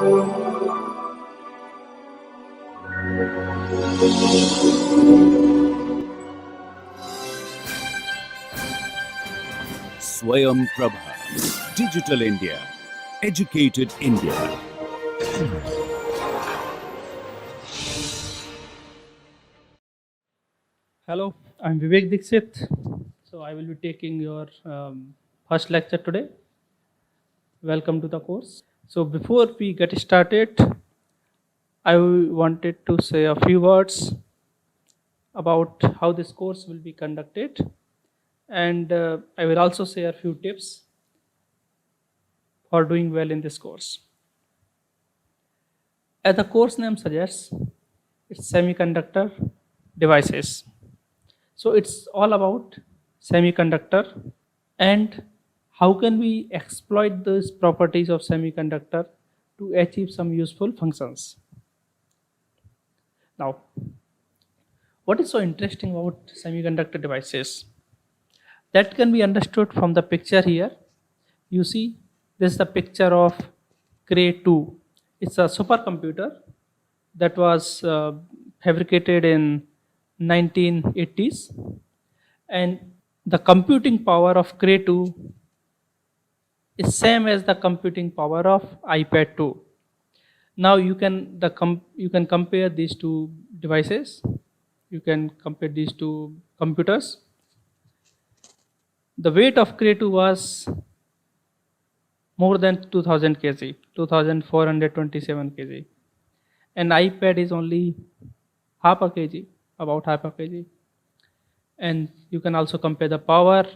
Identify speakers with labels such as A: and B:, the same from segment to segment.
A: Swayam Prabha. Digital India. Educated India.
B: Hello, I'm Vivek Dixit. So I will be taking your first lecture today. Welcome to the course. So before we get started, I wanted to say a few words about how this course will be conducted, and I will also share a few tips for doing well in this course. As the course name suggests, it's semiconductor devices. So it's all about semiconductor and how can we exploit those properties of semiconductor to achieve some useful functions. Now, what is so interesting about semiconductor devices? That can be understood from the picture here. You see, this is the picture of Cray 2. It's a supercomputer that was fabricated in 1980s, and the computing power of Cray 2 is same as the computing power of iPad 2. Now you can compare these two devices. You can compare these two computers. The weight of Cray 2 was more than 2000 kg, 2427 kg, and iPad is only half a kg, about half a kg. And you can also compare the power.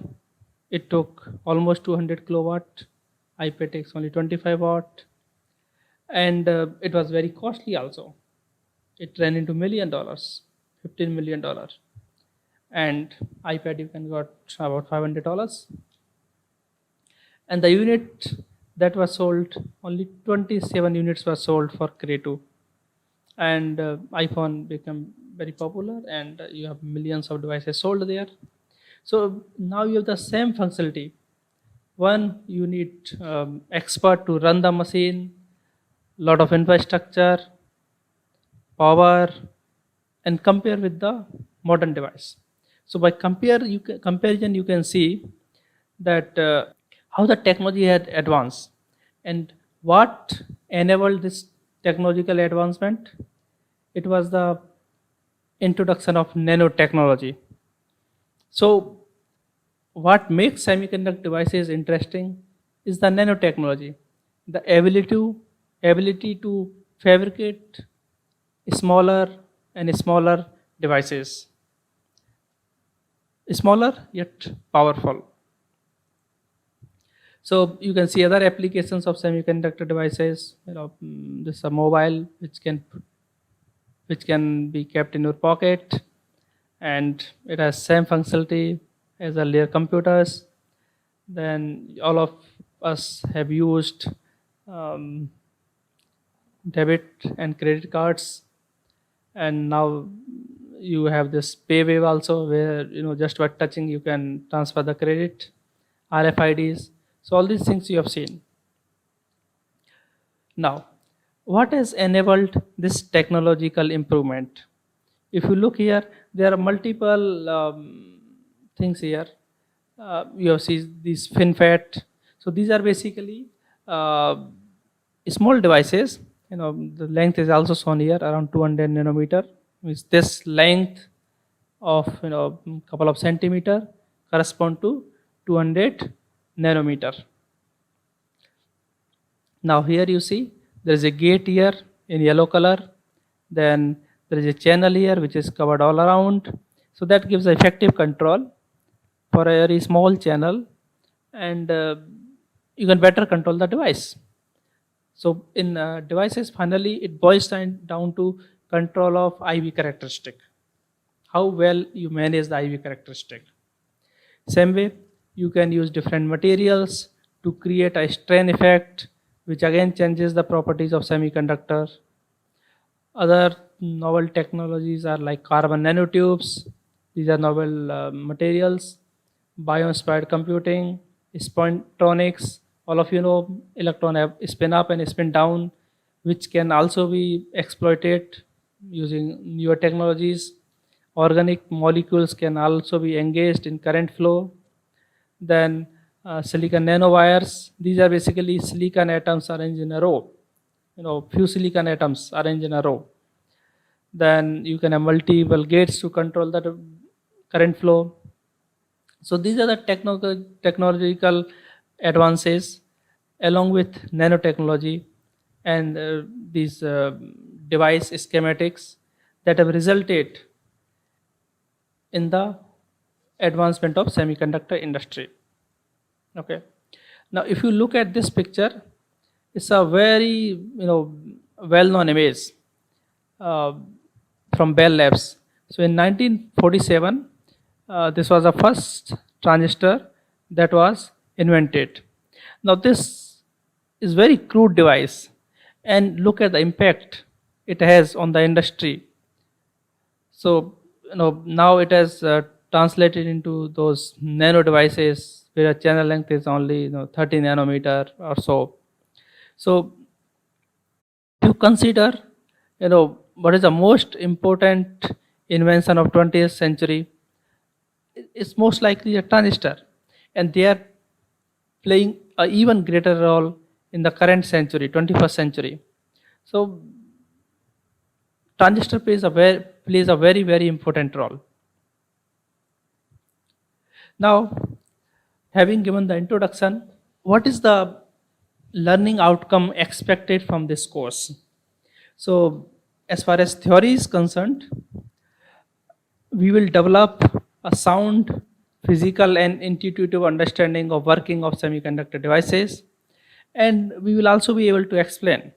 B: It took almost 200 kilowatt. iPad takes only 25 watt, and it was very costly also. It ran into $1 million, $15 million, and iPad you can got about $500. And the unit that was sold, only 27 units were sold for Cray 2, and iPhone became very popular, and you have millions of devices sold there. So now you have the same functionality. One, you need expert to run the machine, lot of infrastructure, power, and compare with the modern device. So by comparison, you can see that how the technology had advanced and what enabled this technological advancement. It was the introduction of nanotechnology. So what makes semiconductor devices interesting is the nanotechnology, the ability to fabricate smaller and smaller devices, smaller yet powerful. So you can see other applications of semiconductor devices. This is a mobile which can be kept in your pocket, and it has same functionality as earlier computers. Then all of us have used debit and credit cards, and now you have this paywave also, where just by touching you can transfer the credit, RFIDs. So all these things you have seen. Now, what has enabled this technological improvement? If you look here, there are multiple things here. You have seen these FinFET. So these are basically small devices. The length is also shown here, around 200 nanometer. With this length of couple of centimeter correspond to 200 nanometer. Now here you see there is a gate here in yellow color. Then there is a channel here which is covered all around. So that gives effective control for a very small channel, and you can better control the device. So in devices, finally it boils down to control of IV characteristic. How well you manage the IV characteristic. Same way, you can use different materials to create a strain effect, which again changes the properties of semiconductor. Other novel technologies are like carbon nanotubes. These are novel materials. Bio-inspired computing, spintronics. All of you know electron have spin up and spin down. which can also be exploited using newer technologies. Organic molecules can also be engaged in current flow. Then silicon nanowires, these are basically silicon atoms arranged in a row, few silicon atoms arranged in a row. Then you can have multiple gates to control the current flow. So these are the technological advances along with nanotechnology and these device schematics that have resulted in the advancement of semiconductor industry. Okay. Now, if you look at this picture, it's a very well-known image uh, from Bell Labs. So in 1947, this was the first transistor that was invented. Now this is very crude device, and look at the impact it has on the industry. So now it has translated into those nano devices where a channel length is only 30 nanometer or so. So if you consider what is the most important invention of 20th century, it's most likely a transistor, and they are playing an even greater role in the current century, 21st century. So transistor plays a very important role. Now, having given the introduction, what is the learning outcome expected from this course? So as far as theory is concerned, we will develop a sound physical and intuitive understanding of working of semiconductor devices, and we will also be able to explain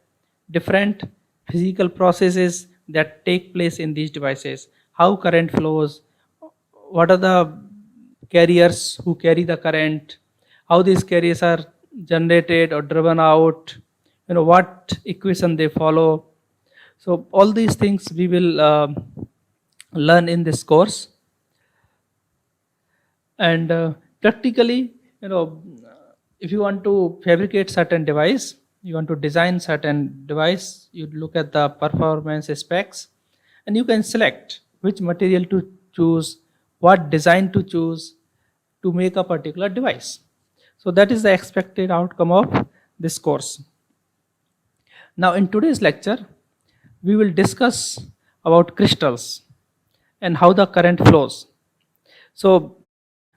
B: different physical processes that take place in these devices, how current flows, what are the carriers who carry the current, how these carriers are generated or driven out, what equation they follow. So all these things we will learn in this course. And practically, if you want to fabricate certain device, you want to design certain device, you look at the performance specs, and you can select which material to choose, what design to choose to make a particular device. So that is the expected outcome of this course. Now in today's lecture, we will discuss about crystals and how the current flows. So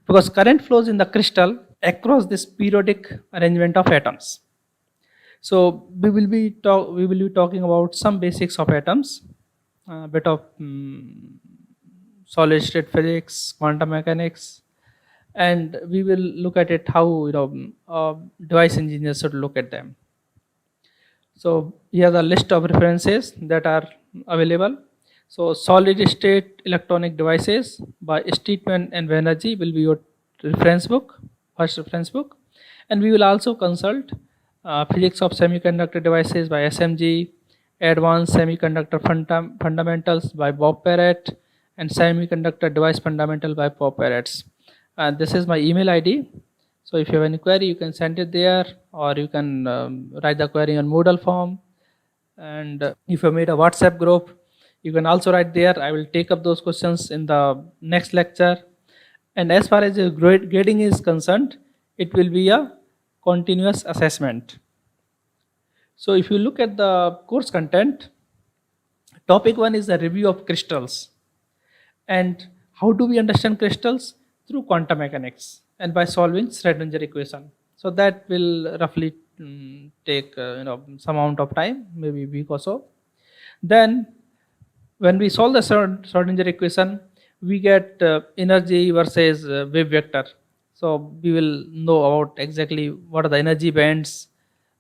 B: because current flows in the crystal across this periodic arrangement of atoms. So we will be talking about some basics of atoms, a bit of solid state physics, quantum mechanics, and we will look at it how device engineers should look at them. So here are the list of references that are available. So solid state electronic devices by Steedman and Banerjee will be your reference book, first reference book, and we will also consult physics of semiconductor devices by SMG, advanced semiconductor fundamentals by Bob Parrott, and semiconductor device fundamental by Bob Parrott. And this is my email ID. So if you have any query, you can send it there, or you can write the query on Moodle form. And if you made a WhatsApp group, you can also write there. I will take up those questions in the next lecture. And as far as the grading is concerned, it will be a continuous assessment. So if you look at the course content, topic 1 is a review of crystals. And how do we understand crystals? Through quantum mechanics and by solving Schrödinger equation. So that will roughly take some amount of time, maybe a week or so. Then when we solve the Schrödinger equation, we get energy versus wave vector. So we will know about exactly what are the energy bands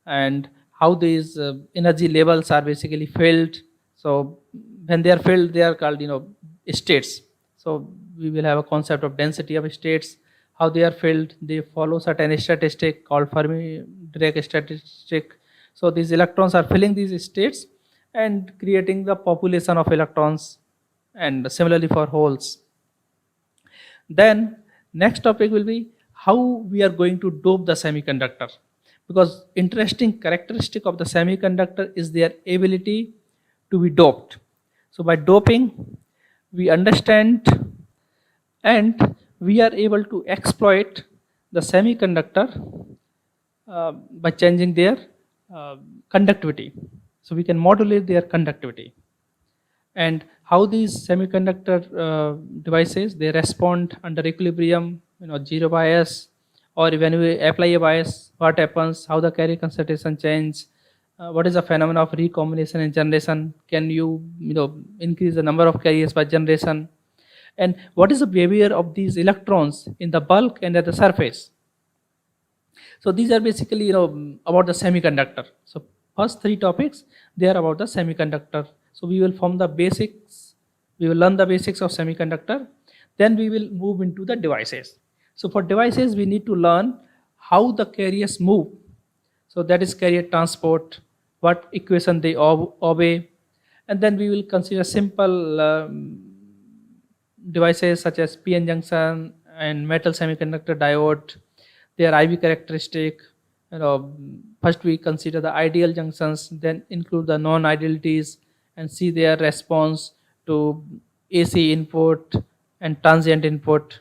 B: and how these energy levels are basically filled. So when they are filled, they are called states. So we will have a concept of density of states, how they are filled. They follow certain statistic called Fermi-Dirac statistic. So these electrons are filling these states and creating the population of electrons, and similarly for holes. Then next topic will be how we are going to dope the semiconductor, because interesting characteristic of the semiconductor is their ability to be doped. So by doping, we understand and we are able to exploit the semiconductor by changing their uh, conductivity. So we can modulate their conductivity. And how these semiconductor devices, they respond under equilibrium, zero bias, or when we apply a bias, what happens, how the carrier concentration change, what is the phenomenon of recombination and generation, can you increase the number of carriers by generation, and what is the behavior of these electrons in the bulk and at the surface. So these are basically about the semiconductor. So first three topics, they are about the semiconductor. So we will form the basics, we will learn the basics of semiconductor, then we will move into the devices. So for devices we need to learn how the carriers move. So that is carrier transport, what equation they obey, and then we will consider simple devices such as PN junction and metal semiconductor diode, their IV characteristic. First we consider the ideal junctions, then include the non-idealities and see their response to AC input and transient input.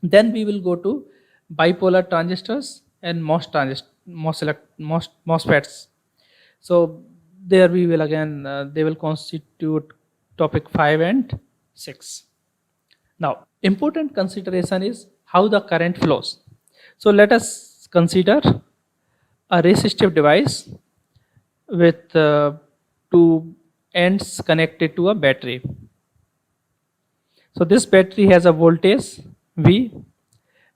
B: Then we will go to bipolar transistors and MOSFETs. So there we will again, they will constitute topic 5 and 6. Now, important consideration is how the current flows. So let us consider a resistive device with two ends connected to a battery. So this battery has a voltage V,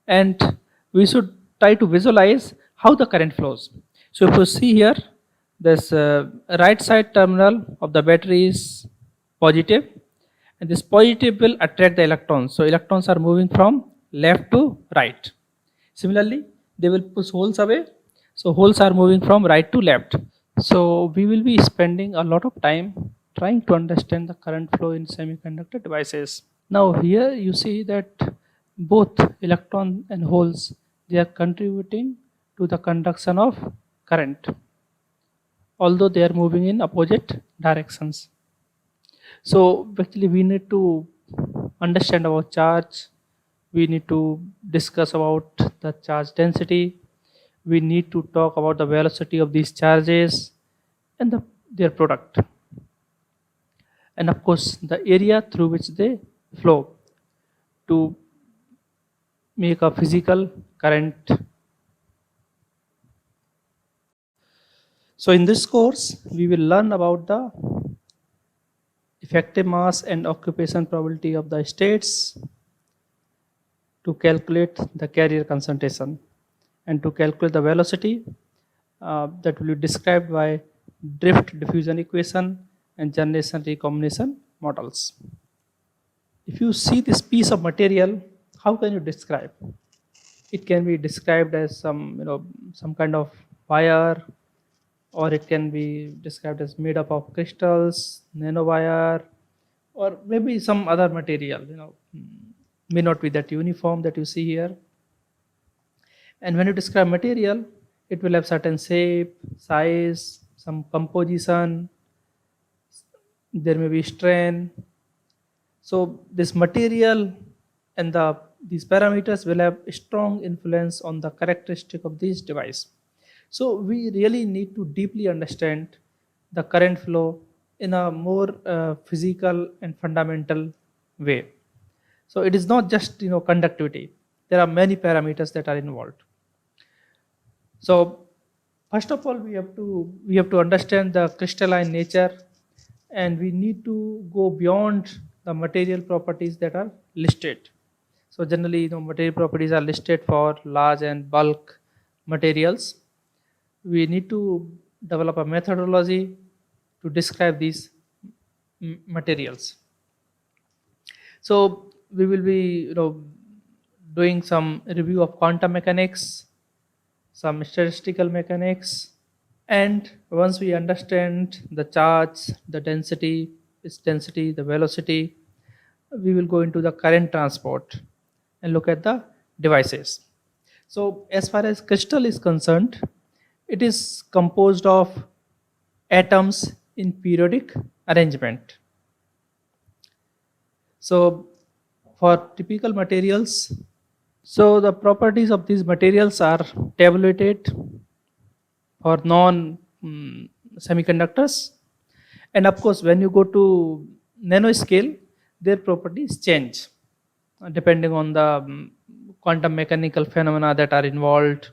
B: and we should try to visualize how the current flows. So if you see here, this right side terminal of the battery is positive, and this positive will attract the electrons. So electrons are moving from left to right. Similarly, they will push holes away. So holes are moving from right to left. So we will be spending a lot of time trying to understand the current flow in semiconductor devices. Now here you see that both electron and holes, they are contributing to the conduction of current, although they are moving in opposite directions. So actually we need to understand about charge, we need to discuss about the charge density, we need to talk about the velocity of these charges and their product, and of course the area through which they flow to make a physical current. So in this course we will learn about the effective mass and occupation probability of the states, to calculate the carrier concentration, and to calculate the velocity that will be described by drift diffusion equation and generation recombination models. If you see this piece of material, how can you describe? It can be described as some kind of wire, or it can be described as made up of crystals, nanowire, or maybe some other material, may not be that uniform that you see here. And when you describe material, it will have certain shape, size, some composition, there may be strain. So this material and these parameters will have a strong influence on the characteristic of this device. So we really need to deeply understand the current flow in a more physical and fundamental way. So it is not just conductivity. There are many parameters that are involved. So first of all, we have to understand the crystalline nature, and we need to go beyond the material properties that are listed. So generally, material properties are listed for large and bulk materials. We need to develop a methodology to describe these materials. So we will be doing some review of quantum mechanics, some statistical mechanics, and once we understand the charge, the density, its density, the velocity, we will go into the current transport and look at the devices. So as far as crystal is concerned, it is composed of atoms in periodic arrangement. So for typical materials, so the properties of these materials are tabulated for non semiconductors, and of course when you go to nanoscale, their properties change depending on the quantum mechanical phenomena that are involved,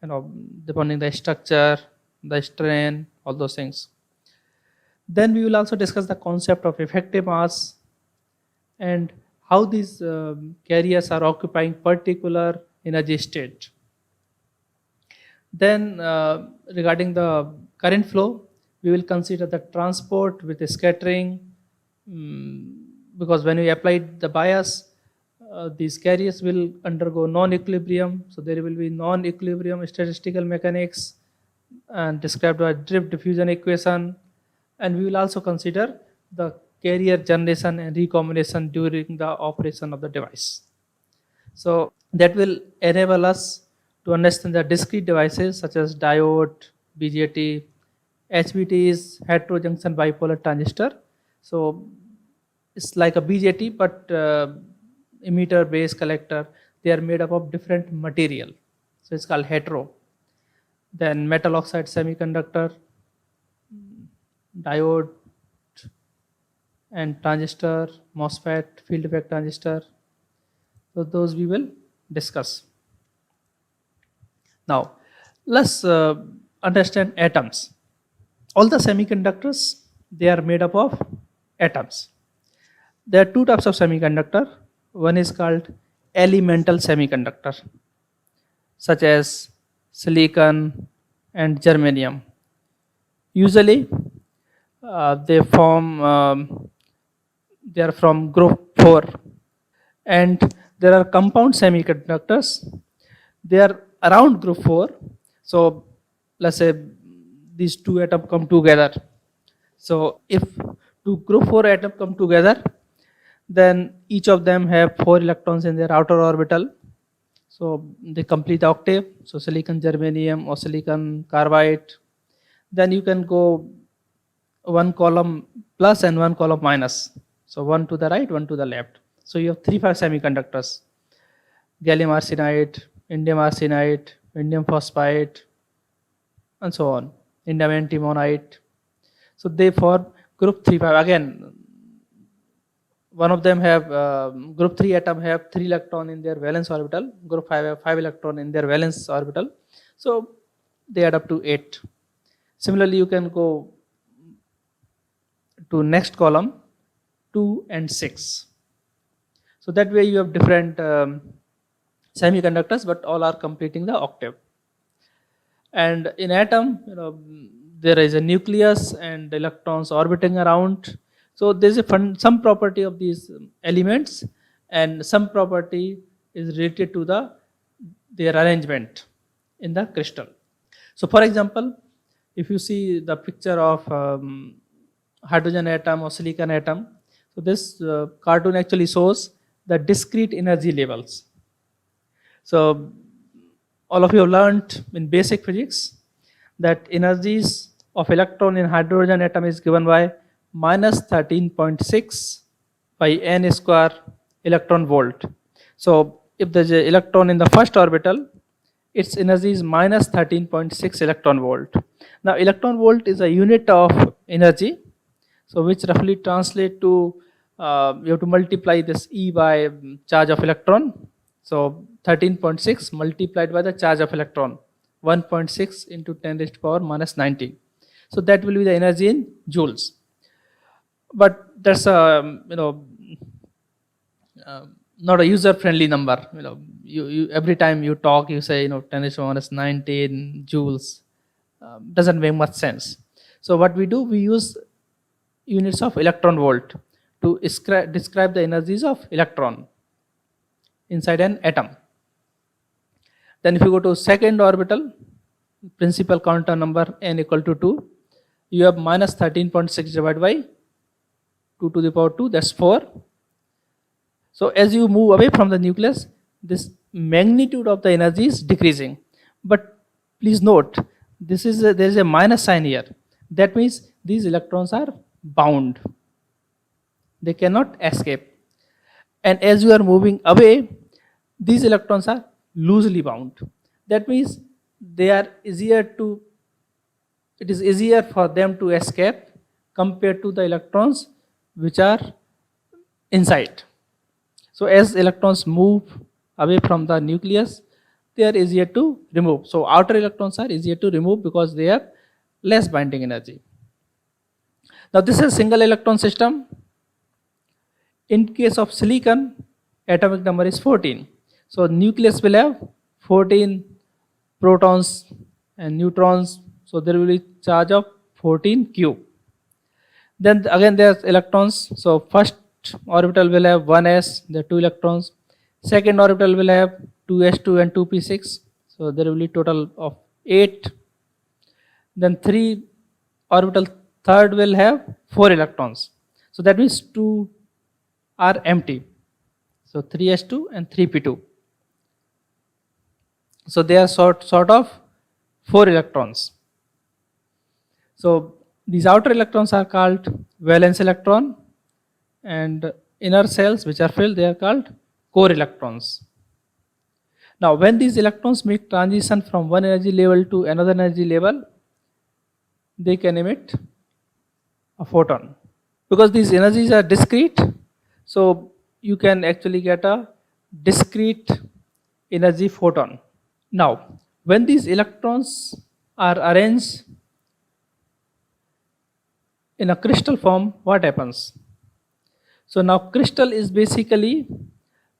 B: you know, depending the structure, the strain, all those things. Then we will also discuss the concept of effective mass and how these carriers are occupying particular energy state. Then regarding the current flow, we will consider the transport with the scattering, because when we apply the bias, these carriers will undergo non-equilibrium. So there will be non-equilibrium statistical mechanics and described by drift diffusion equation. And we will also consider the carrier generation and recombination during the operation of the device. So that will enable us to understand the discrete devices such as diode, BJT, HBT is heterojunction bipolar transistor. So it's like a BJT, but emitter, base, collector, they are made up of different material. So it's called hetero. Then metal oxide semiconductor, diode, and transistor, MOSFET, field effect transistor. So those we will discuss. Now, let's understand atoms. All the semiconductors, they are made up of atoms. There are two types of semiconductor. One is called elemental semiconductor, such as silicon and germanium. Usually, they are from group 4. And there are compound semiconductors. They are around group 4. So let's say these two atoms come together. So if two group 4 atoms come together, then each of them have 4 electrons in their outer orbital. So they complete the octave. So silicon germanium or silicon carbide. Then you can go one column plus and one column minus. So one to the right, one to the left. So you have 3 5 semiconductors: gallium arsenide, indium arsenide, indium phosphide, and so on, indium antimonide. So they form group 3 5. Again, one of them have group 3 atom have 3 electron in their valence orbital, group 5 have 5 electron in their valence orbital. So they add up to 8. Similarly, you can go to next column, 2 and 6. So that way you have different semiconductors, but all are completing the octave. And in atom, there is a nucleus and electrons orbiting around. So there is some property of these elements, and some property is related to their arrangement in the crystal. So for example, if you see the picture of hydrogen atom or silicon atom, so this cartoon actually shows the discrete energy levels. So all of you have learned in basic physics that energies of electron in hydrogen atom is given by minus 13.6 by n square electron volt. So if there is an electron in the first orbital, its energy is minus 13.6 electron volt. Now electron volt is a unit of energy, so which roughly translate to you have to multiply this E by charge of electron. So 13.6 multiplied by the charge of electron, 1.6 into 10 raised to power minus 19. So that will be the energy in joules. But that's a not a user-friendly number. You every time you talk, you say 10 raised to minus 19 joules. Doesn't make much sense. So what we do, we use units of electron volt to describe the energies of electron inside an atom. Then if you go to second orbital, principal quantum number n equal to 2, you have minus 13.6 divided by 2 to the power 2, that's 4. So as you move away from the nucleus, this magnitude of the energy is decreasing. But please note, there is a minus sign here. That means these electrons are bound. They cannot escape. And as you are moving away, these electrons are loosely bound. That means they are easier to, it is easier for them to escape compared to the electrons which are inside. So as electrons move away from the nucleus, they are easier to remove. So outer electrons are easier to remove because they have less binding energy. Now this is single electron system. In case of silicon, atomic number is 14. So nucleus will have 14 protons and neutrons. So there will be charge of 14q. Then again there's electrons. So first orbital will have 1s, there are 2 electrons. Second orbital will have 2s2 and 2p6. So there will be total of 8. Then 3 orbital third will have 4 electrons. So that means 2 are empty. So 3s2 and 3p2. So they are sort of 4 electrons. So these outer electrons are called valence electron, and inner cells which are filled, they are called core electrons. Now when these electrons make transition from one energy level to another energy level, they can emit a photon. Because these energies are discrete, so you can actually get a discrete energy photon. Now when these electrons are arranged in a crystal form, what happens? So now crystal is basically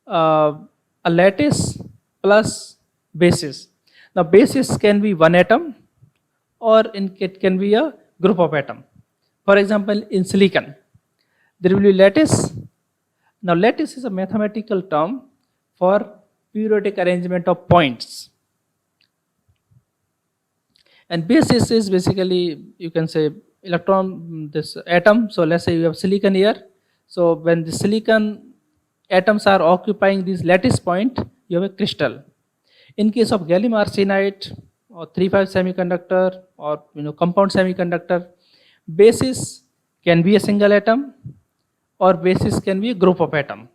B: a lattice plus basis. Now basis can be one atom, or it can be a group of atom. For example, in silicon, there will be lattice. Now lattice is a mathematical term for periodic arrangement of points. And basis is basically, you can say, electron, this atom. So let's say you have silicon here. So when the silicon atoms are occupying this lattice point, you have a crystal. In case of gallium arsenide or 3,5 semiconductor or compound semiconductor, basis can be a single atom or basis can be a group of atom.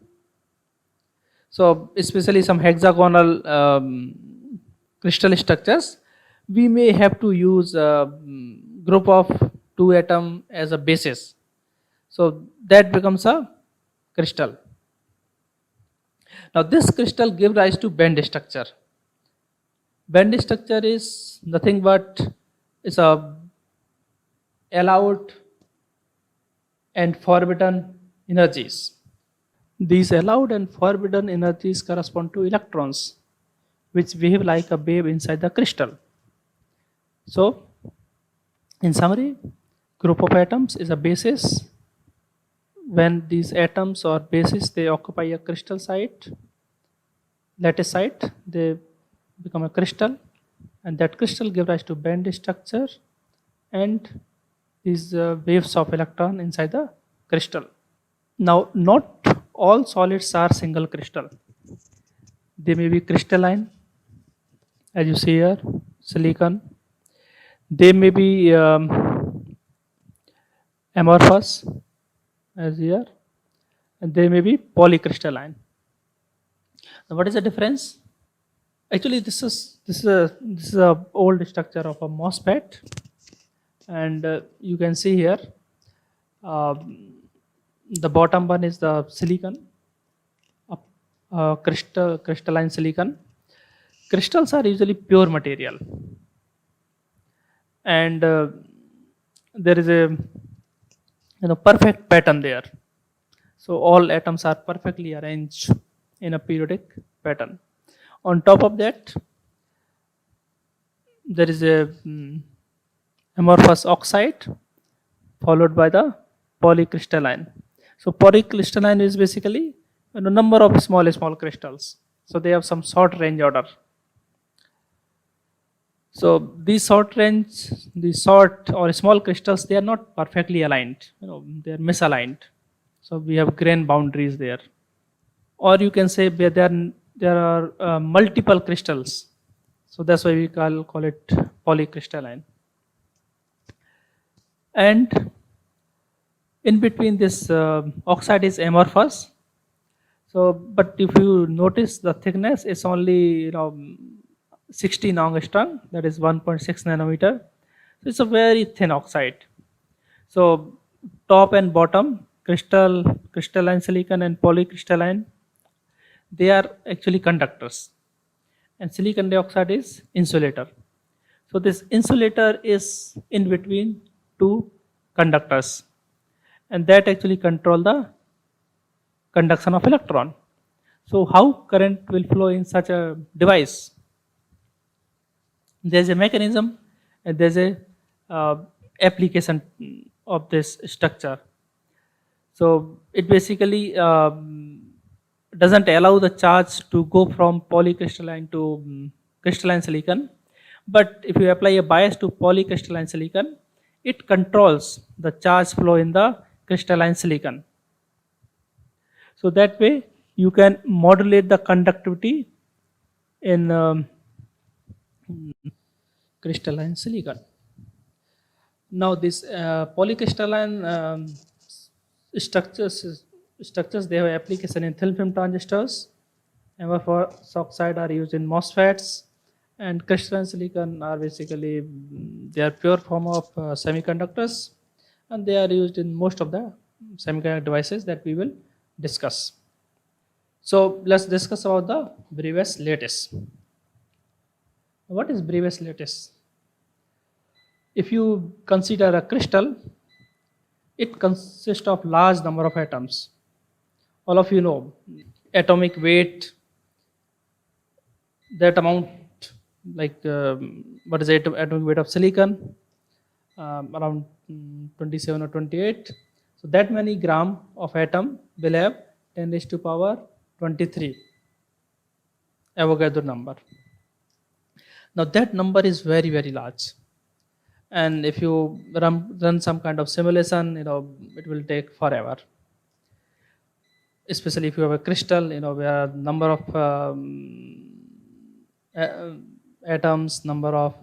B: So especially some hexagonal crystal structures, we may have to use a group of 2 atom as a basis. So that becomes a crystal. Now this crystal gives rise to band structure. Band structure is nothing but it's a allowed and forbidden energies. These allowed and forbidden energies correspond to electrons, which behave like a wave inside the crystal. So in summary, group of atoms is a basis. When these atoms or bases, they occupy a crystal site, lattice site, they become a crystal, and that crystal gives rise to band structure and these waves of electron inside the crystal. Now not all solids are single crystal. They may be crystalline, as you see here, silicon. They may be amorphous, as here, and they may be polycrystalline. Now what is the difference? Actually this is a old structure of a MOSFET, and you can see here the bottom one is the silicon, crystalline silicon. Crystals are usually pure material, and there is a perfect pattern there. So all atoms are perfectly arranged in a periodic pattern. On top of that, there is a amorphous oxide followed by the polycrystalline. So polycrystalline is basically a number of small crystals. So they have some short range order. So these short or small crystals, they are not perfectly aligned. They are misaligned. So we have grain boundaries there. Or you can say they are there are multiple crystals. So that's why we call it polycrystalline. And in between this oxide is amorphous. So, but if you notice the thickness is only 16 angstrom, that is 1.6 nanometer. So it's a very thin oxide. So top and bottom, crystalline silicon and polycrystalline, they are actually conductors, and silicon dioxide is insulator. So this insulator is in between two conductors, and that actually control the conduction of electron. So how current will flow in such a device? There's a mechanism and there's a application of this structure. So it basically doesn't allow the charge to go from polycrystalline to crystalline silicon. But if you apply a bias to polycrystalline silicon, it controls the charge flow in the crystalline silicon. So that way you can modulate the conductivity in crystalline silicon. Now this polycrystalline structures, they have application in thin film transistors. Amorphous oxide are used in MOSFETs, and crystalline silicon are basically they are pure form of semiconductors, and they are used in most of the semiconductor devices that we will discuss. So let's discuss about the Breves lattice. What is Breves lattice? If you consider a crystal, it consists of large number of atoms. All of you know atomic weight, that amount, like what is the atomic weight of silicon? Around 27 or 28. So that many gram of atom will have 10 raised to power 23 Avogadro number. Now that number is very, very large, and if you run some kind of simulation, it will take forever. Especially if you have a crystal, where number of atoms, number of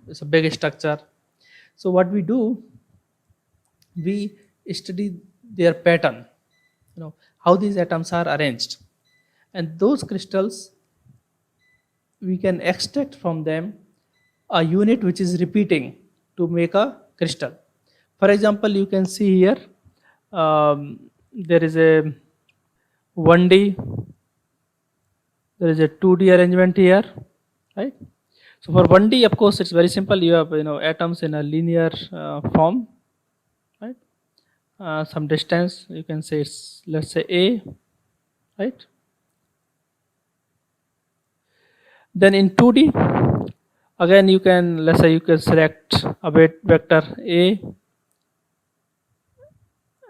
B: it's a big structure. So what we do, we study their pattern, how these atoms are arranged, and those crystals we can extract from them a unit which is repeating to make a crystal. For example, you can see here there is a 1D, there is a 2D arrangement here, right? So for 1D, of course, it's very simple. You have atoms in a linear form, right? Some distance, you can say it's, let's say, A, right? Then in 2D, again you can, let's say, you can select a vector A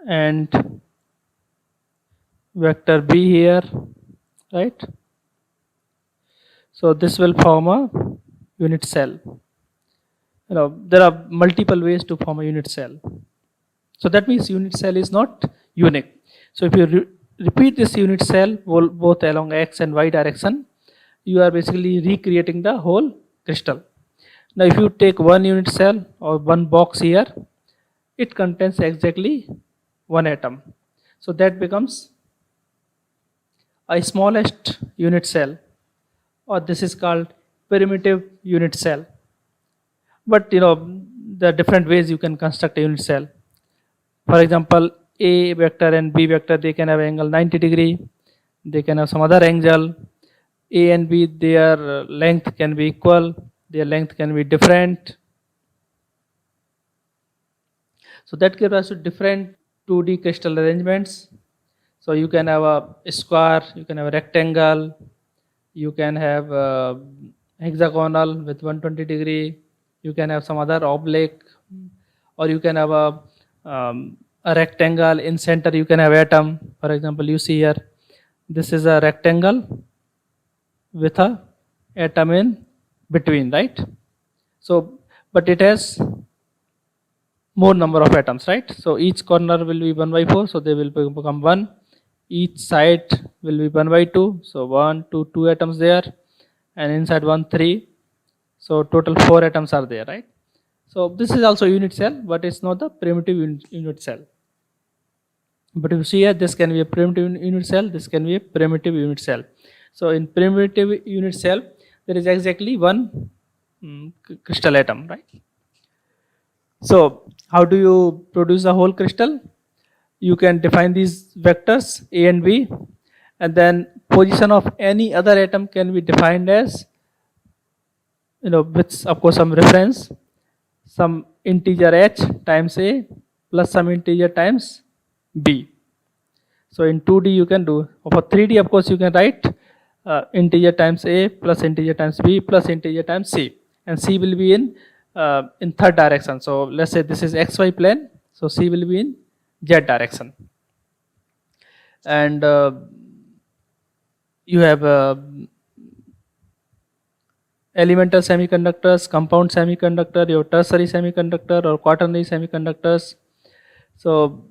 B: and vector B here, right? So this will form a unit cell. There are multiple ways to form a unit cell. So that means unit cell is not unique. So if you repeat this unit cell both along X and Y direction, you are basically recreating the whole crystal. Now if you take one unit cell or one box here, it contains exactly one atom. So that becomes a smallest unit cell, or this is called primitive unit cell. But there are different ways you can construct a unit cell. For example, A vector and B vector, they can have angle 90 degree, they can have some other angle. A and B, their length can be equal, their length can be different. So that gives us different 2D crystal arrangements. So you can have a square, you can have a rectangle, you can have a hexagonal with 120 degree, you can have some other oblique, or you can have a rectangle in center, you can have atom. For example, you see here, this is a rectangle with a atom in between, right? So, but it has more number of atoms, right? So each corner will be 1 by 4, so they will become 1. each side will be 1 by 2, so 1 2 2 atoms there, and inside 1 3, so total 4 atoms are there, right? So this is also unit cell, but it's not the primitive unit cell. But if you see here, this can be a primitive unit cell, this can be a primitive unit cell. So in primitive unit cell, there is exactly one crystal atom, right? So how do you produce a whole crystal? You can define these vectors A and B, and then position of any other atom can be defined as, with of course some reference, some integer h times A plus some integer times B. So in 2D you can do, for 3D of course you can write integer times A plus integer times B plus integer times C, and C will be in third direction. So let's say this is XY plane, so C will be in Z direction. And you have elemental semiconductors, compound semiconductor, your tertiary semiconductor or quaternary semiconductors. So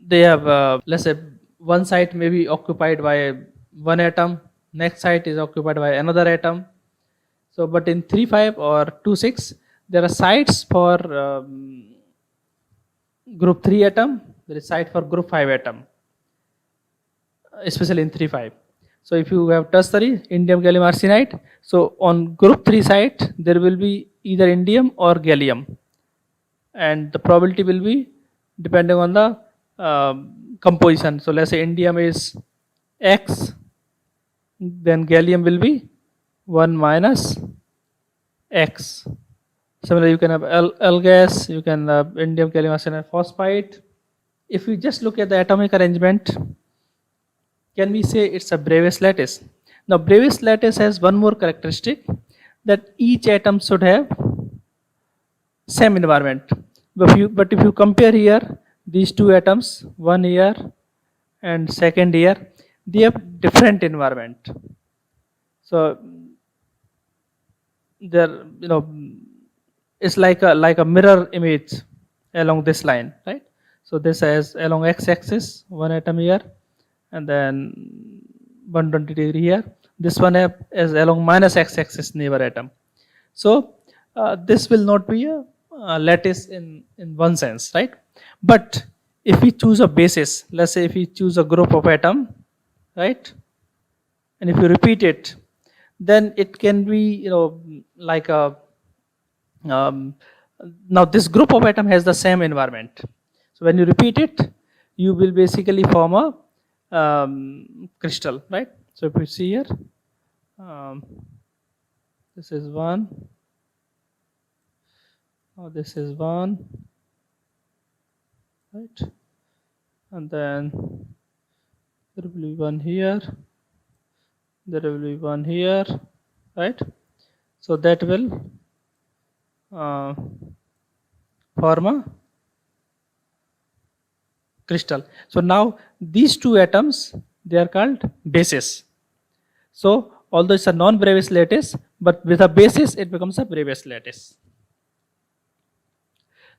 B: they have, let's say one site may be occupied by one atom, next site is occupied by another atom. So but in 3,5 or 2,6 there are sites for group 3 atom, there is site for group 5 atom, especially in 3,5. So if you have tertiary indium gallium arsenide, so on group 3 site there will be either indium or gallium, and the probability will be depending on the composition. So let's say indium is X, then gallium will be 1 minus X. Similarly, you can have L gas, you can have indium gallium arsenide phosphide. If we just look at the atomic arrangement, can we say it's a Bravais lattice? Now Bravais lattice has one more characteristic, that each atom should have same environment. But if you compare here these two atoms, one here and second here, they have different environment. So they're, it's like a mirror image along this line, right? So this has along x-axis one atom here, and then 120 degree here. This one is along minus x-axis neighbor atom. So this will not be a lattice in one sense, right? But if we choose a basis, let's say if we choose a group of atom, right, and if you repeat it, then it can be, like a now this group of atom has the same environment. So when you repeat it, you will basically form a crystal, right? So if you see here, this is one, this is one, right, and then there will be one here, there will be one here, right? So that will form a crystal. So now these two atoms, they are called bases. So although it's a non-Bravais lattice, but with a basis it becomes a Bravais lattice.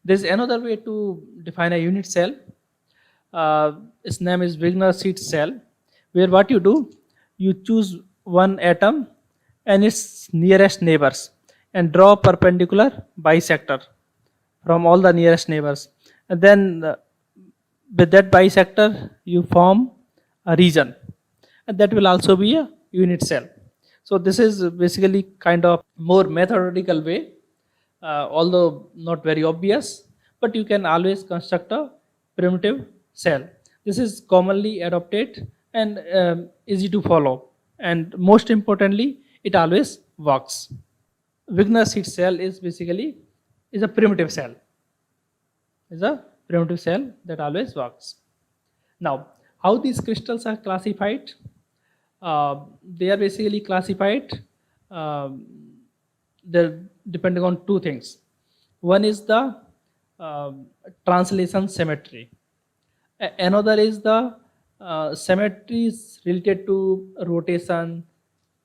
B: There is another way to define a unit cell. Its name is Wigner-Seed cell, where what you do, you choose one atom and its nearest neighbors and draw perpendicular bisector from all the nearest neighbors, and then with that bisector you form a region, and that will also be a unit cell. So this is basically kind of more methodical way, although not very obvious, but you can always construct a primitive cell. This is commonly adopted and easy to follow, and most importantly it always works. Wigner-Seed cell is basically a primitive cell. Is a primitive cell that always works. Now, how these crystals are classified? They are basically classified. They're depending on two things. One is the translation symmetry. Another is the symmetries related to rotation,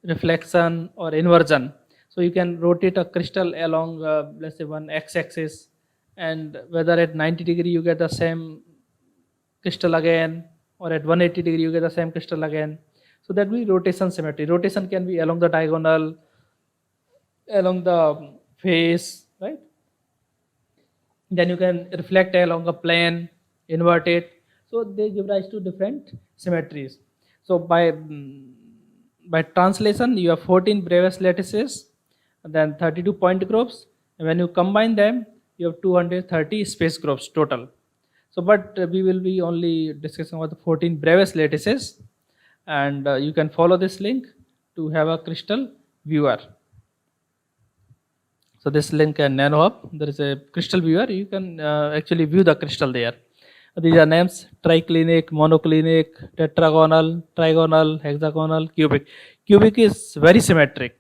B: reflection, or inversion. So you can rotate a crystal along, let's say, one x-axis, and whether at 90 degree you get the same crystal again, or at 180 degree you get the same crystal again. So that will be rotation symmetry. Rotation can be along the diagonal, along the face, right? Then you can reflect along a plane, invert it. So they give rise to different symmetries. So by translation, you have 14 Bravais lattices, and then 32 point groups. And when you combine them, you have 230 space groups total. So, but we will be only discussing about the 14 Bravais lattices, and you can follow this link to have a crystal viewer. So this link and nano hub, there is a crystal viewer. You can actually view the crystal there. These are names: triclinic, monoclinic, tetragonal, trigonal, hexagonal, cubic. Cubic is very symmetric.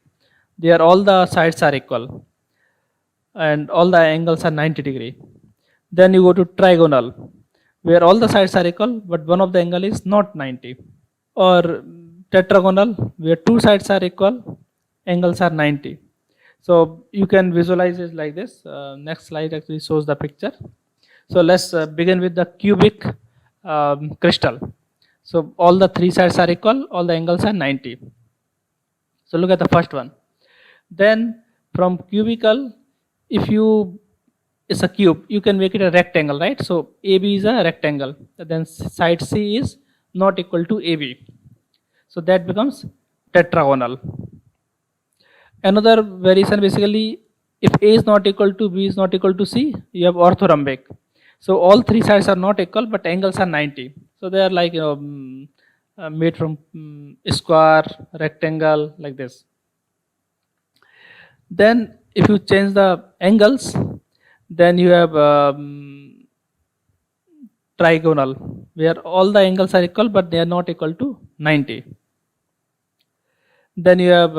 B: There all the sides are equal and all the angles are 90 degree. Then you go to trigonal, where all the sides are equal but one of the angle is not 90. Or tetragonal, where two sides are equal, angles are 90. So you can visualize it like this. Next slide actually shows the picture. So let's begin with the cubic crystal. So all the three sides are equal, all the angles are 90. So look at the first one. Then from cubical, if you it's a cube, you can make it a rectangle, right? So AB is a rectangle. Then side C is not equal to AB. So that becomes tetragonal. Another variation, basically, if A is not equal to B is not equal to C, you have orthorhombic. So all three sides are not equal, but angles are 90. So they are like made from square, rectangle, like this. Then if you change the angles, then you have trigonal, where all the angles are equal, but they are not equal to 90. Then you have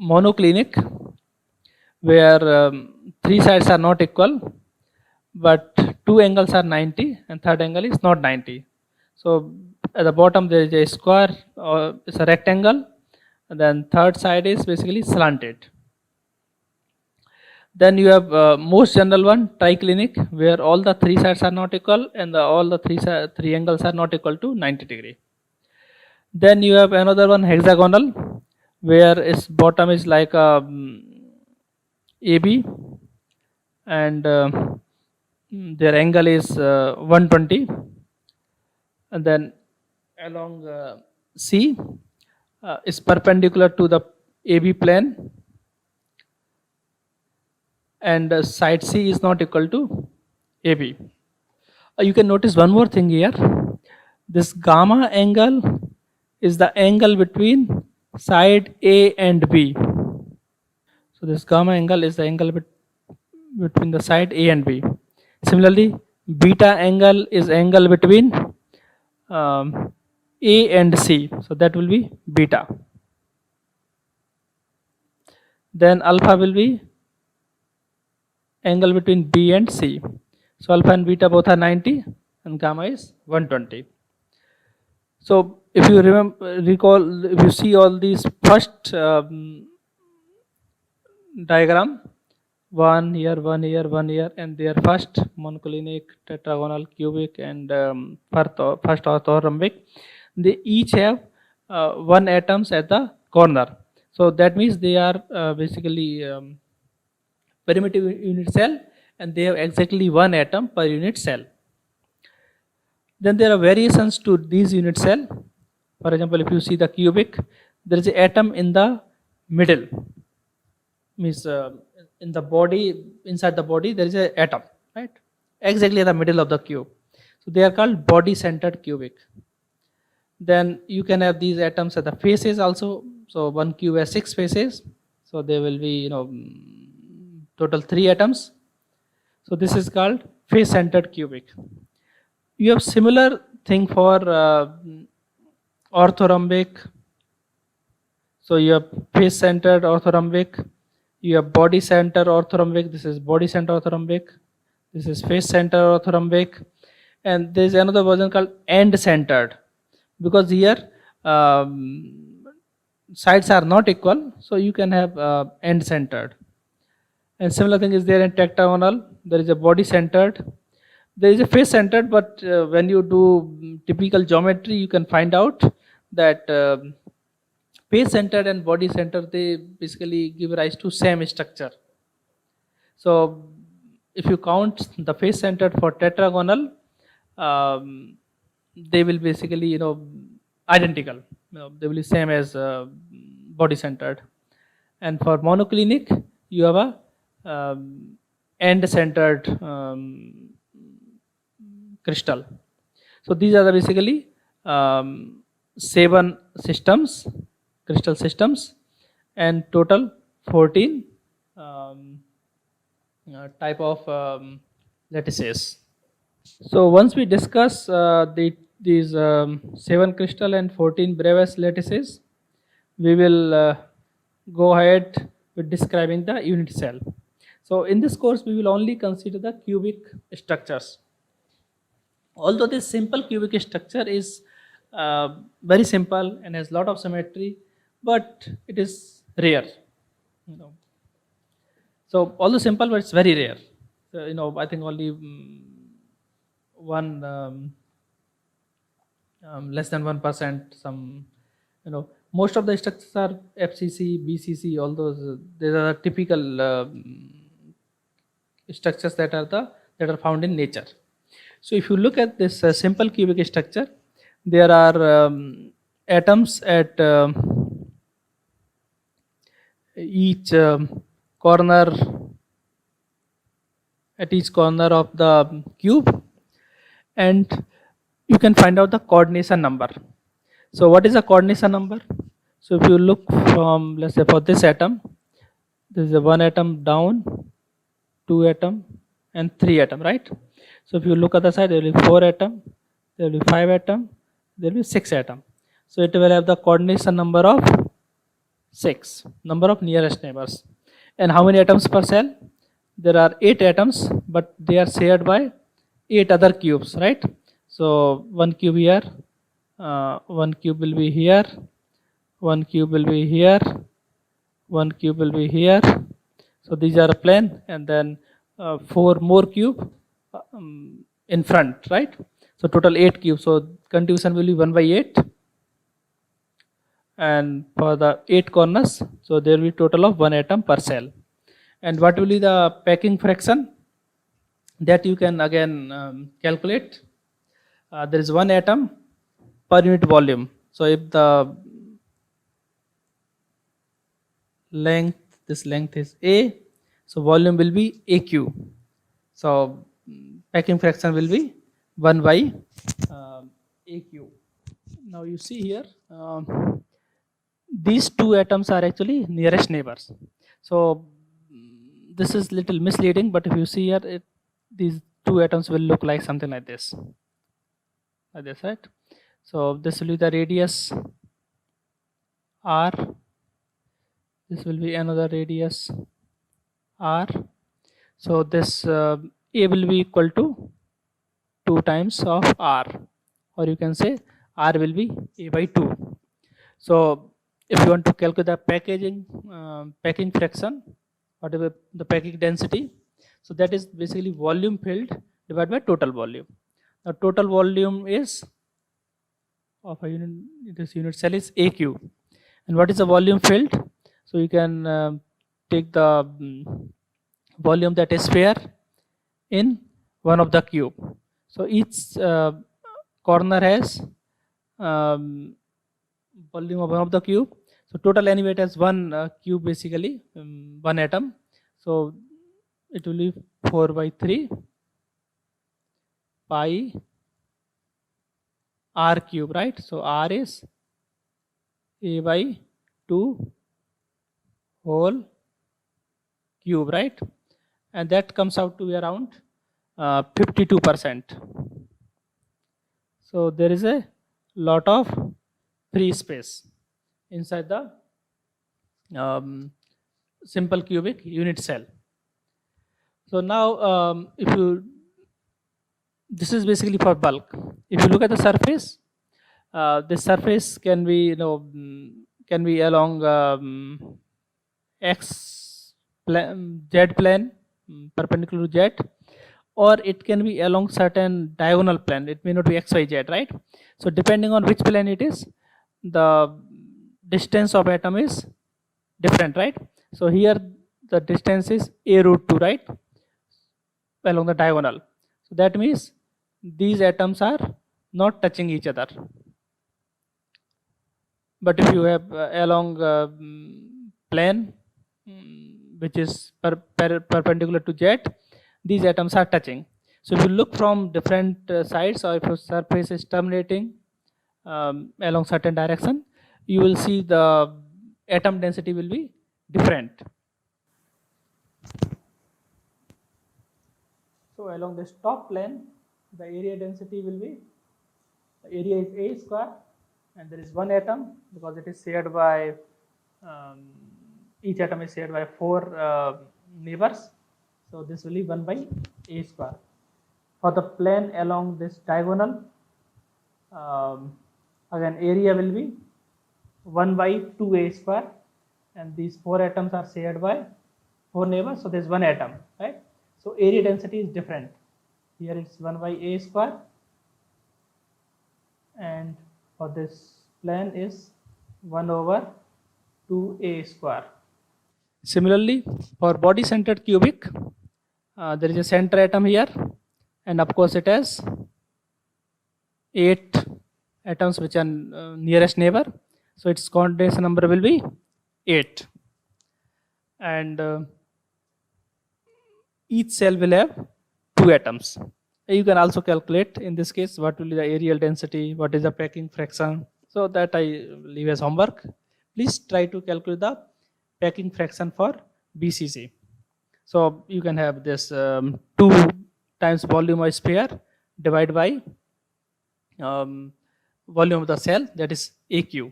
B: monoclinic, where three sides are not equal, but two angles are 90 and third angle is not 90. So at the bottom there is a square, or it's a rectangle, and then third side is basically slanted. Then you have most general one, triclinic, where all the three sides are not equal and all the three angles are not equal to 90 degree. Then you have another one, hexagonal, where its bottom is like a AB, and their angle is 120, and then along C is perpendicular to the AB plane, and side C is not equal to AB. You can notice one more thing here. This gamma angle is the angle between side A and B. So this gamma angle is the angle between the side A and B. Similarly, beta angle is angle between A and C. So that will be beta. Then alpha will be angle between B and C. So alpha and beta both are 90 and gamma is 120. So if you recall, if you see all these first diagram, one here, one here, one here, and they are first monoclinic, tetragonal, cubic, and first orthorhombic. They each have one atoms at the corner. So that means they are basically primitive unit cell, and they have exactly one atom per unit cell. Then there are variations to these unit cell. For example, if you see the cubic, there is an atom in the middle. Means in the body, inside the body, there is an atom, right? Exactly at the middle of the cube. So they are called body-centered cubic. Then you can have these atoms at the faces also. So one cube has 6 faces. So there will be, total 3 atoms. So this is called face-centered cubic. You have similar thing for orthorhombic. So you have face-centered orthorhombic. You have body-centered orthorhombic. This is body-centered orthorhombic. This is face-centered orthorhombic. And there is another version called end-centered, because here sides are not equal, so you can have end-centered. And similar thing is there in tetragonal. There is a body-centered. there is a face centered, but when you do typical geometry, you can find out that face centered and body centered, they basically give rise to same structure. So if you count the face centered for tetragonal, um, they will basically identical. They will be same as body centered. And for monoclinic, you have a end centered crystal. So these are the basically 7 systems, crystal systems, and total 14 type of lattices. So once we discuss these 7 crystal and 14 Bravais lattices, we will go ahead with describing the unit cell. So in this course, we will only consider the cubic structures. Although this simple cubic structure is very simple and has lot of symmetry, but it is rare. You know. So although simple, but it's very rare. So, I think only one less than 1%. Some, most of the structures are FCC, BCC. All those these are the typical structures that are found in nature. So if you look at this simple cubic structure, there are atoms at each corner of the cube, and you can find out the coordination number. So what is the coordination number? So if you look from, let's say, for this atom, this is a 1 atom down, 2 atom, and 3 atom, right? So if you look at the side, there will be 4 atom, there will be 5 atom, there will be 6 atom. So it will have the coordination number of 6, number of nearest neighbors. And how many atoms per cell? There are 8 atoms, but they are shared by 8 other cubes, right? So one cube here, one cube will be here, one cube will be here, one cube will be here. So these are a plane, and then 4 more cube in front, right? So total 8 cubes. So contribution will be 1 by 8. And for the 8 corners, so there will be total of 1 atom per cell. And what will be the packing fraction? That you can again calculate. There is 1 atom per unit volume. So if the this length is A, so volume will be AQ. So packing fraction will be 1 by AQ. Now you see here, these 2 atoms are actually nearest neighbors. So this is little misleading, but if you see here, these 2 atoms will look like something like this, right? So this will be the radius R, this will be another radius R. So this A will be equal to 2 times of R, or you can say R will be A by 2. So if you want to calculate the packing fraction, whatever the packing density, so that is basically volume filled divided by total volume. Now total volume is of a unit, this unit cell is AQ. And what is the volume filled? So you can take the volume that is sphere in one of the cube. So each corner has volume of one of the cube. So total anyway it has 1 cube, basically 1 atom. So it will be 4 by 3 pi R cube, right? So R is A by 2 whole cube, right? And that comes out to be around 52%. So there is a lot of free space inside the simple cubic unit cell. So now this is basically for bulk. If you look at the surface, this surface can be can be along Z plane, perpendicular to Z, or it can be along certain diagonal plane. It may not be xyz, right? So depending on which plane it is, the distance of atom is different, right? So here the distance is a root 2, right, along the diagonal. So that means these atoms are not touching each other. But if you have along plane which is perpendicular to z, these atoms are touching. So if you look from different sides, or if your surface is terminating along certain direction, you will see the atom density will be different. So along this top plane, the area density will be, the area is a square, and there is one atom because it is shared by each atom is shared by 4 neighbors. So this will be 1 by a square. For the plane along this diagonal, again area will be 1 by 2a square, and these 4 atoms are shared by 4 neighbors, so there is one atom, right? So area density is different. Here it's 1 by a square, and for this plane is 1 over 2a square. Similarly, for body centered cubic, there is a center atom here, and of course it has 8 atoms which are nearest neighbor, so its coordination number will be 8, and each cell will have 2 atoms. You can also calculate in this case what will be the areal density, what is the packing fraction. So that I leave as homework. Please try to calculate the packing fraction for BCC. So you can have this 2 times volume of sphere divided by volume of the cell, that is AQ.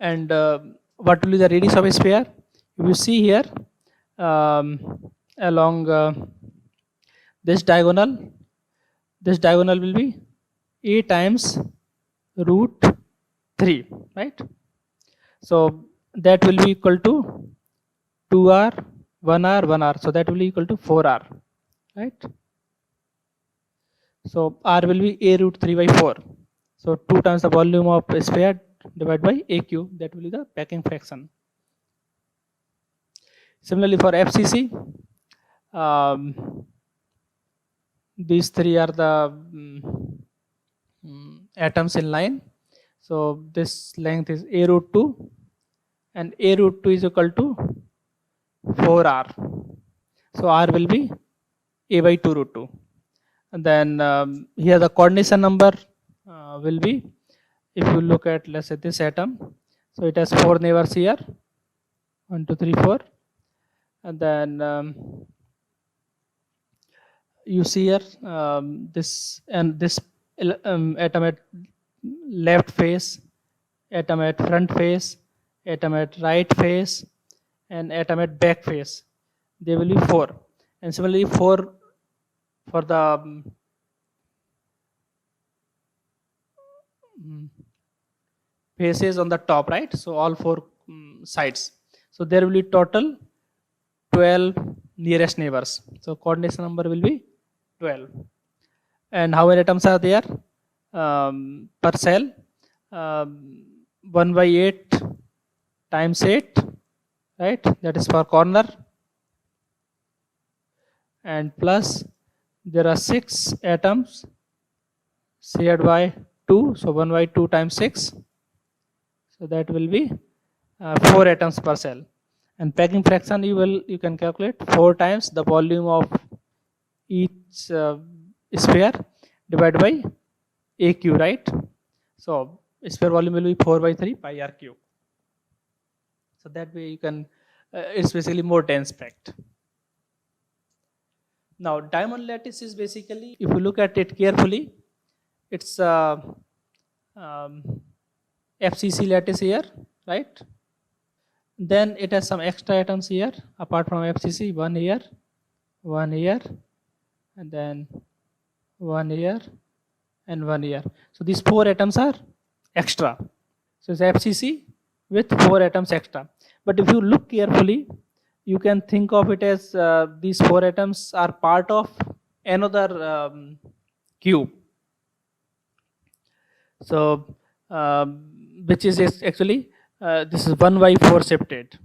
B: And what will be the radius of a sphere? If you see here along this diagonal will be a times root 3, right? So that will be equal to 2r, 1r, 1r. So that will be equal to 4r, right? So r will be a root 3 by 4. So 2 times the volume of a sphere divided by AQ, that will be the packing fraction. Similarly for FCC, these 3 are the atoms in line. So this length is a root 2, and a root 2 is equal to 4r. So r will be a by 2 root 2. And then here the coordination number will be, if you look at, let's say, this atom, so it has 4 neighbors here, 1, 2, 3, 4, and then you see here this atom at left face, atom at front face, atom at right face, and atom at back face. They will be 4, and similarly 4 for the faces on the top, right? So all 4 sides. So there will be total 12 nearest neighbors. So coordination number will be 12. And how many atoms are there per cell? 1 by 8 times 8, right? That is for corner. And plus there are 6 atoms shared by 2. So 1 by 2 times 6. So that will be 4 atoms per cell. And packing fraction you can calculate 4 times the volume of each sphere divided by AQ, right? So sphere volume will be 4 by 3 pi r cube. So that way you can, it's basically more dense packed. Now diamond lattice is basically, if you look at it carefully, it's FCC lattice here, right? Then it has some extra atoms here apart from FCC, 1 here, 1 here, and then 1 here, and 1 here. So these 4 atoms are extra. So it's FCC with 4 atoms extra. But if you look carefully, you can think of it as these four atoms are part of another cube. So which is actually this is 1 by 4 shifted.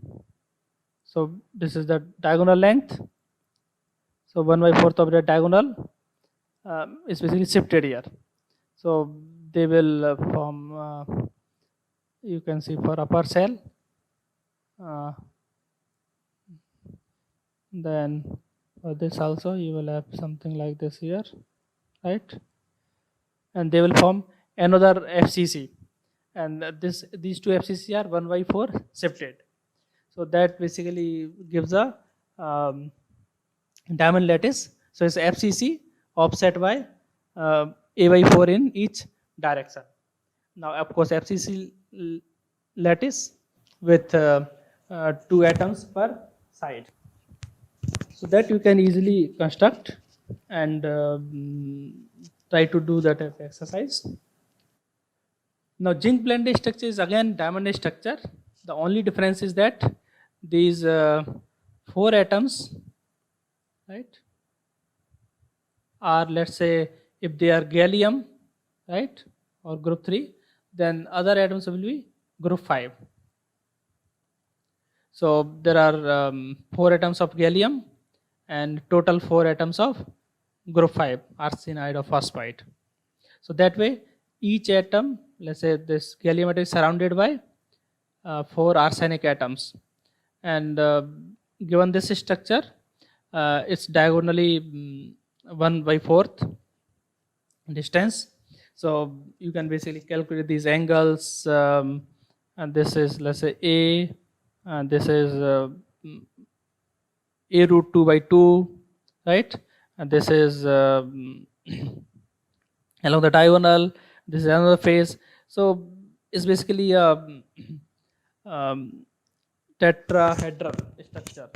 B: So this is the diagonal length. So 1 by 4th of the diagonal is basically shifted here. So they will form, you can see for upper cell, then for this also you will have something like this here, right? And they will form another FCC, and these two FCC are 1 by 4 shifted. So that basically gives a diamond lattice. So it's FCC offset by A by 4 in each direction. Now of course FCC lattice with 2 atoms per side. So that you can easily construct and try to do that exercise. Now zinc blende structure is again diamond structure. The only difference is that these 4 atoms, right, are, let's say, if they are gallium, right, or group 3, then other atoms will be group 5. So there are 4 atoms of gallium and total 4 atoms of group 5 arsenide or phosphide. So that way each atom, let's say this gallium atom is surrounded by 4 arsenic atoms, and given this structure it's diagonally 1 by 4th distance. So you can basically calculate these angles, and this is, let's say, A, and this is A root 2 by 2, right? And this is along the diagonal, this is another phase. So it's basically a tetrahedral structure.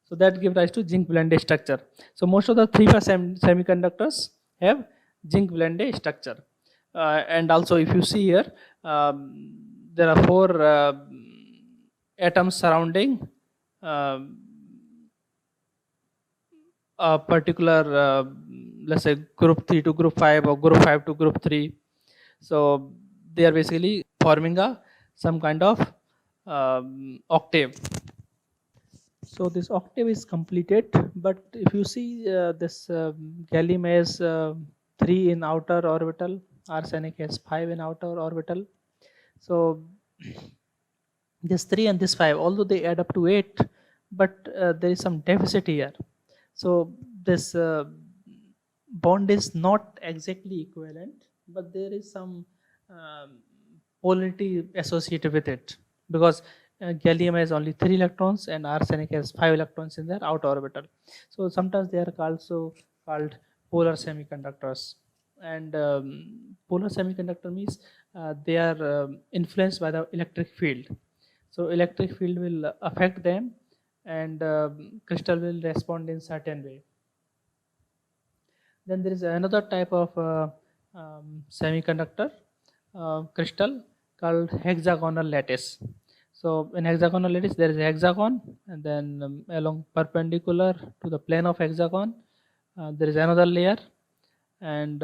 B: So that gives rise to zinc blende structure. So most of the 3-phase semiconductors have zinc blende structure. And also if you see here, there are 4 atoms surrounding a particular, let's say, group 3 to group 5 or group 5 to group 3. So they are basically forming some kind of octave. So this octave is completed, but if you see this gallium has 3 in outer orbital, arsenic has 5 in outer orbital. So this 3 and this 5, although they add up to 8, but there is some deficit here. So this bond is not exactly equivalent, but there is some polarity associated with it, because gallium has only 3 electrons and arsenic has 5 electrons in their outer orbital. So sometimes they are also called polar semiconductors. And polar semiconductor means they are influenced by the electric field. So electric field will affect them, and crystal will respond in certain way. Then there is another type of semiconductor crystal called hexagonal lattice. So in hexagonal lattice there is a hexagon, and then along perpendicular to the plane of hexagon there is another layer, and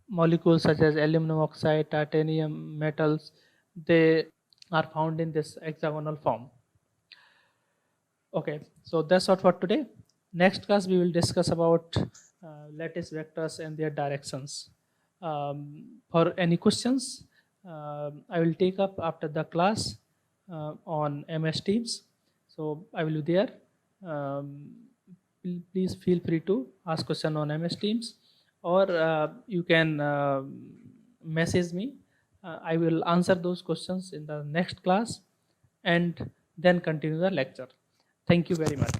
B: molecules such as aluminum oxide, titanium, metals, they are found in this hexagonal form. Okay, so that's all for today. Next class we will discuss about lattice vectors and their directions. For any questions, I will take up after the class on MS Teams. So I will be there. Please feel free to ask question on MS Teams, or you can message me. I will answer those questions in the next class and then continue the lecture. Thank you very much.